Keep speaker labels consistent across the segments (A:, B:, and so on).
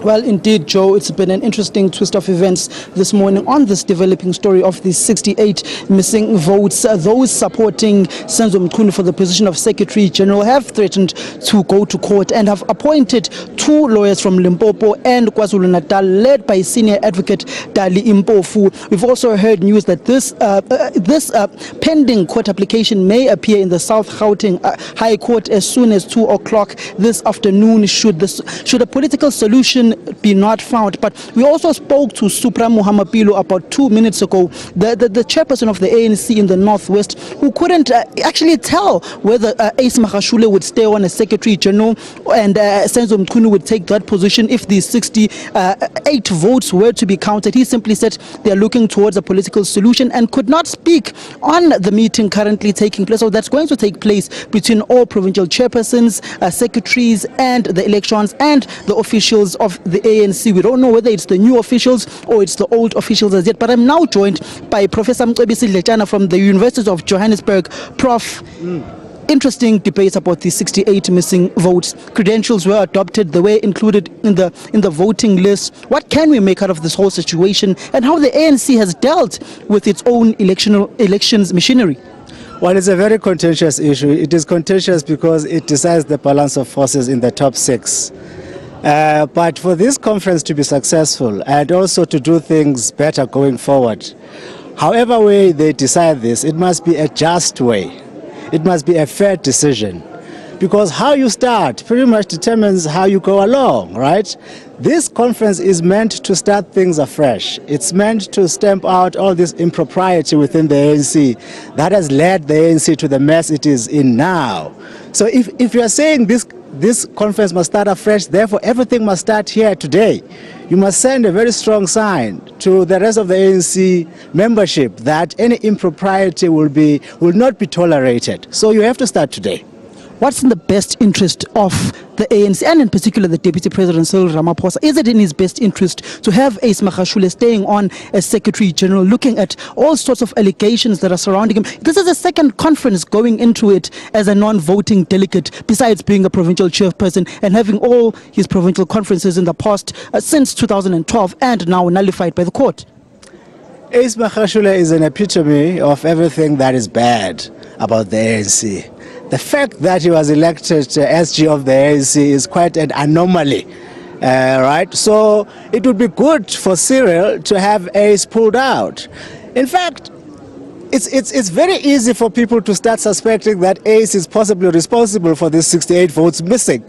A: Well, indeed, Joe, it's been an interesting twist of events this morning on this developing story of the 68 missing votes. Those supporting Senzo Mchunu for the position of Secretary General have threatened to go to court and have appointed 2 lawyers from Limpopo and KwaZulu-Natal, led by senior advocate Dali Impofu. We've also heard news that this pending court application may appear in the South Gauteng High Court as soon as 2 o'clock this afternoon, should a political solution be not found. But we also spoke to Supra Muhammapilo about 2 minutes ago, the chairperson of the ANC in the Northwest, who couldn't actually tell whether Ace Magashule would stay on as Secretary General and Senzo Mchunu would take that position if the 68 votes were to be counted. He simply said they are looking towards a political solution and could not speak on the meeting currently taking place, or that's going to take place between all provincial chairpersons, secretaries and the elections and the officials of the ANC. We don't know whether it's the new officials or it's the old officials as yet. But I'm now joined by Professor Mcebisi Lechana from the University of Johannesburg. Prof, interesting debates about the 68 missing votes. Credentials were adopted, they were included in the voting list. What can we make out of this whole situation and how the ANC has dealt with its own elections machinery?
B: Well, it's a very contentious issue. It is contentious because it decides the balance of forces in the top 6. But for this conference to be successful and also to do things better going forward, however way they decide this, it must be a just way. It must be a fair decision. Because how you start pretty much determines how you go along, right? This conference is meant to start things afresh. It's meant to stamp out all this impropriety within the ANC that has led the ANC to the mess it is in now. So if you are saying this conference must start afresh, therefore everything must start here today, you must send a very strong sign to the rest of the ANC membership that any impropriety will not be tolerated. So you have to start today.
A: What's in the best interest of the ANC, and in particular the Deputy President Cyril Ramaphosa? Is it in his best interest to have Ace Magashule staying on as Secretary General, looking at all sorts of allegations that are surrounding him? This is the second conference going into it as a non-voting delegate, besides being a provincial chairperson and having all his provincial conferences in the past since 2012 and now nullified by the court.
B: Ace Magashule is an epitome of everything that is bad about the ANC. The fact that he was elected SG of the ANC is quite an anomaly, right? So it would be good for Cyril to have Ace pulled out. In fact, it's very easy for people to start suspecting that Ace is possibly responsible for these 68 votes missing,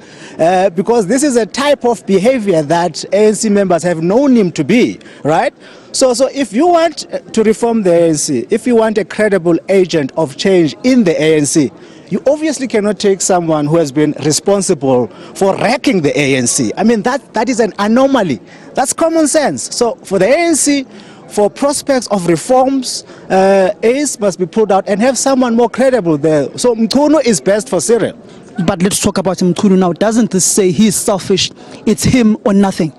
B: because this is a type of behavior that ANC members have known him to be, right? So if you want to reform the ANC, if you want a credible agent of change in the ANC, you obviously cannot take someone who has been responsible for wrecking the ANC. I mean, that is an anomaly. That's common sense. So for the ANC, for prospects of reforms, Ace must be pulled out and have someone more credible there. So Mchunu is best for Cyril.
A: But let's talk about Mchunu now. Doesn't this say he's selfish? It's him or nothing.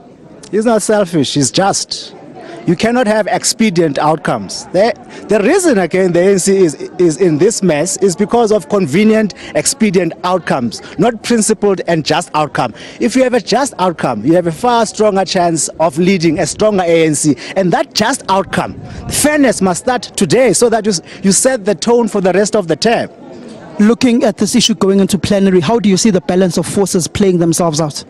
B: He's not selfish, he's just. You cannot have expedient outcomes. The reason, again, the ANC is in this mess is because of convenient, expedient outcomes, not principled and just outcome. If you have a just outcome, you have a far stronger chance of leading a stronger ANC. And that just outcome, fairness must start today so that you set the tone for the rest of the term.
A: Looking at this issue going into plenary, how do you see the balance of forces playing themselves out?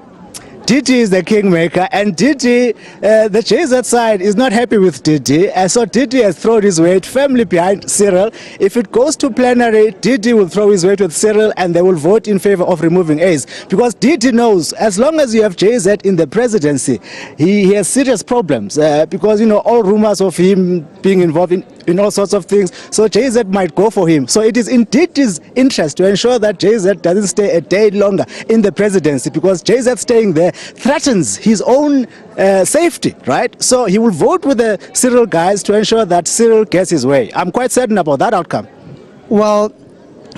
B: Didi is the kingmaker, and Didi, the JZ side is not happy with Didi, and so Didi has thrown his weight firmly behind Cyril. If it goes to plenary, Didi will throw his weight with Cyril and they will vote in favor of removing Ace, because Didi knows as long as you have JZ in the presidency, he has serious problems, because, you know, all rumors of him being involved in all sorts of things, so JZ might go for him. So it is in Didi's interest to ensure that JZ doesn't stay a day longer in the presidency, because JZ staying there threatens his own safety, right? So he will vote with the Cyril guys to ensure that Cyril gets his way. I'm quite certain about that outcome.
A: Well,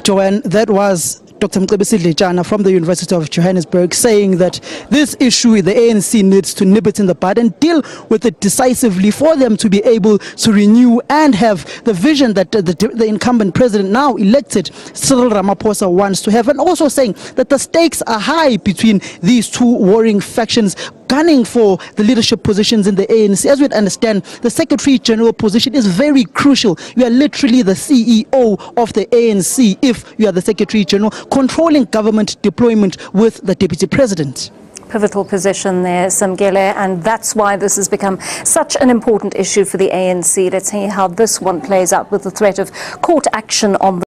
A: Joanne, that was Dr. Mcebisi from the University of Johannesburg, saying that this issue the ANC needs to nip it in the bud and deal with it decisively for them to be able to renew and have the vision that the incumbent president, now elected Cyril Ramaphosa, wants to have, and also saying that the stakes are high between these two warring factions gunning for the leadership positions in the ANC. As we understand, the Secretary General position is very crucial. You are literally the CEO of the ANC if you are the Secretary General, controlling government deployment with the Deputy President.
C: Pivotal position there, Samgele, and that's why this has become such an important issue for the ANC. Let's see how this one plays out with the threat of court action on the